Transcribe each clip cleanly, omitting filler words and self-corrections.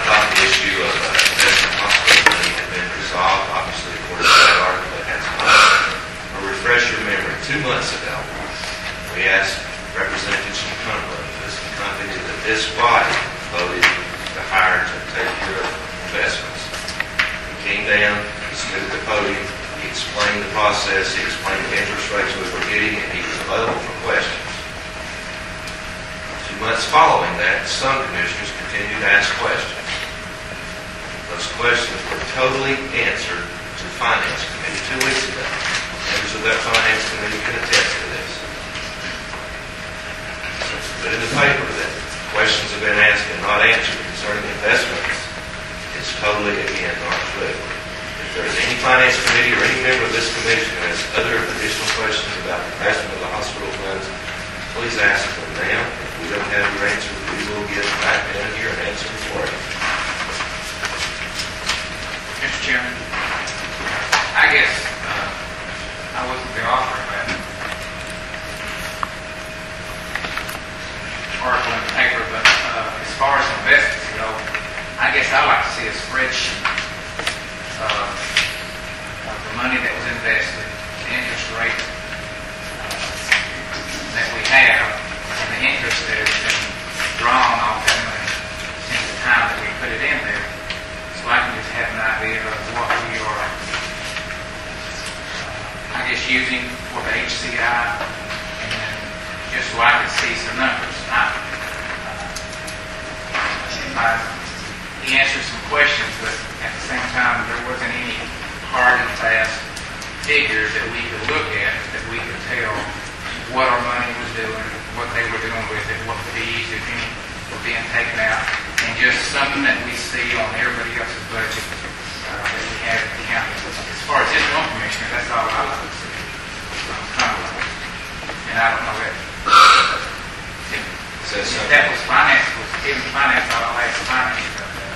thought the issue of investment hospital money had been resolved, obviously, according to that article that has not. To refresh your memory, 2 months ago, we asked representatives from Plumley, this company that this body voted to hire to take care of investments. He came down, he stood at the podium, he explained the process, he explained the interest rates we were getting, and he was available for questions. 2 months following that, some commissioners continued to ask questions. Those questions were totally answered to the Finance Committee 2 weeks ago. Members of that Finance Committee can attest to this. It's put in the paper that questions have been asked and not answered concerning investments. It's totally, again, not true. If there is any Finance Committee or any member of this commission who has other additional questions about the investment of the hospital funds, please ask them now. If we don't have your answer, we will get back down here and answer them for you. Mr. Chairman, I guess I wasn't the author of that article in the paper, but as far as investments go, I guess I'd like to see a spreadsheet of the money that was invested, the interest rate that we have, and the interest that has been drawn off that money since the time that we put it in there, so I can just have an idea of what we are, I guess, using for the HCI, and just so I can see some numbers. He answered some questions, but at the same time, there wasn't any hard and fast figures that we could look at that we could tell what our money was doing, what they were doing with it, what fees, if any, were being taken out, and just something that we see on everybody else's budget that we have at the county. As far as this one commissioner, that's all I like to see. And I don't know that. If that was finance, was given finance, I'll ask finance about that.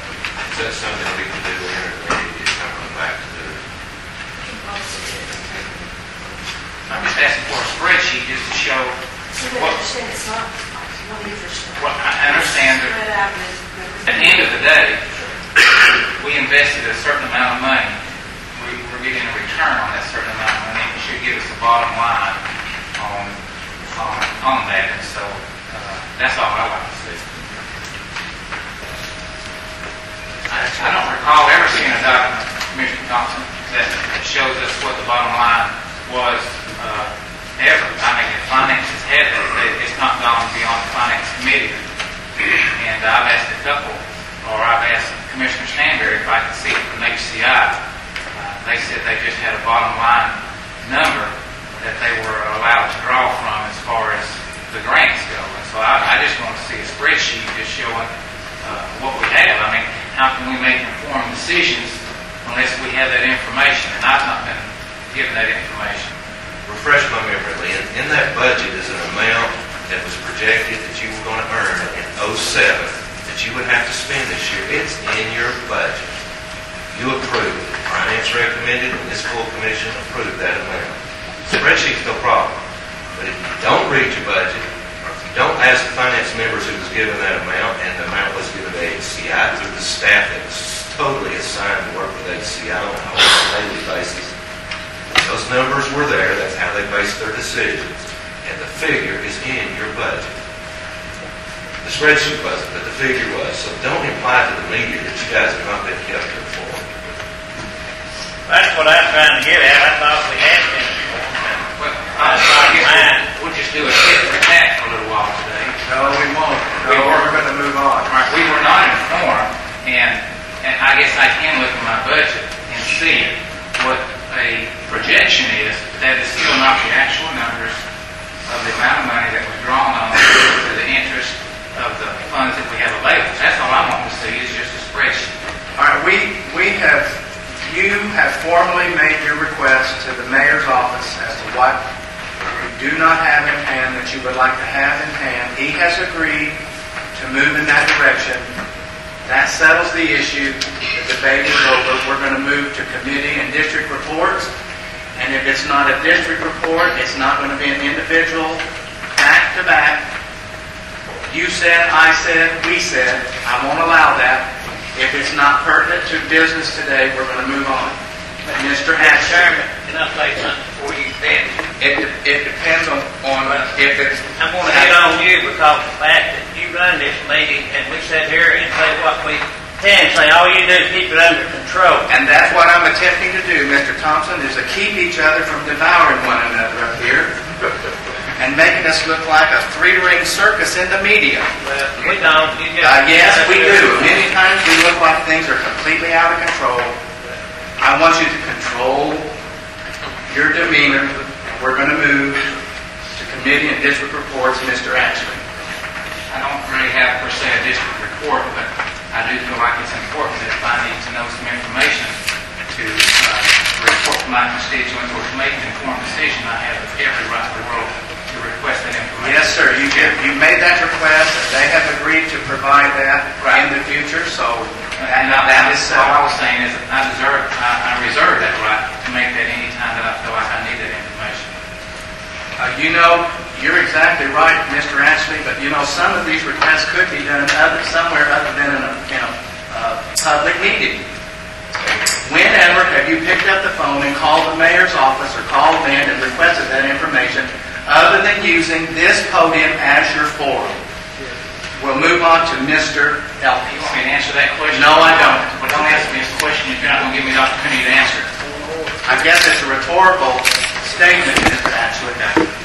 Is that something we can do later, or do you come back to do it? I'm just asking for a spreadsheet just to show what. It's not one interest rate. Well, I understand that at the end of the day, we invested a certain amount of money. We're getting a return on that certain amount of money. It should give us a bottom line on that. And so that's all I like to see. I don't recall ever seeing a document, Commissioner Thompson, that shows us what the bottom line was ever. I mean, if finances had that, it's not gone beyond the Finance Committee. And I've asked I've asked Commissioner Stanberry if I could see it from HCI. They said they just had a bottom line number that they were allowed to draw from as far as the grants go. And so I just want to see a spreadsheet just showing what we have. I mean, how can we make informed decisions unless we have that information? And I've not been given that information. Refresh my memory, Lynn. In that budget is an amount that was projected that you were going to earn in 2007 that you would have to spend this year. It's in your budget. You approved it. Finance recommended, and this full commission approved that amount. Spreadsheet's no problem. But if you don't read your budget, or if you don't ask the finance members who was given that amount, and the amount was given to HCI through the staff that was totally assigned to work with HCI on a daily basis, those numbers were there. That's how they based their decisions. And the figure is in your budget. The spreadsheet wasn't, but the figure was. So don't imply to the media that you guys have not been kept informed. That's what I'm trying to get at. I thought we had been informed. Well, I guess we'll just do a tit for tat for a little while today. No, we won't. No, we're going to move on. Right, we were not informed, and I guess I can look at my budget and see what a projection is. That is still not the actual numbers of the amount of money that was drawn on to the interest of the funds that we have available. That's all I want to see is just a spreadsheet. All right, you have formally made your request to the mayor's office as to what you do not have in hand that you would like to have in hand. He has agreed to move in that direction. That settles the issue. The debate is over. We're going to move to committee and district reports. And if it's not a district report, it's not going to be an individual back to back. You said, I said, we said. I won't allow that. If not pertinent to business today. We're going to move on. Mr. Mr. Atchley. Chairman, can I say something before you finish? It depends on if it's... I'm going to hit on you because of the fact that you run this meeting and we sit here and say what we can say. All you do is keep it under control. And that's what I'm attempting to do, Mr. Thompson, is to keep each other from devouring one another up here and making us look like a three-ring circus in the media. Well, we don't. You just, Yes, we do. Many times we look like things are completely out of control. I want you to control your demeanor. We're going to move to committee and district reports, Mr. Atchley. I don't really have per se a district report, but I do feel like it's important that if I need to know some information to report to my constituents or to make an informed decision, I have every right in the world to request that information. Yes, sir. You made that request, and they have agreed to provide that in the future, so that is all I was saying is I reserve that right to make that any time that I feel like I need that information. You're exactly right, Mr. Atchley, but some of these requests could be done somewhere other than in a public meeting. Whenever have you picked up the phone and called the mayor's office or called in and requested that information other than using this podium as your forum? We'll move on to Mr. Elkey. You want me to answer that question? No, I don't. Well, don't ask me this question if you're not going to give me the opportunity to answer it. I guess it's a rhetorical statement, Mr. Atchley.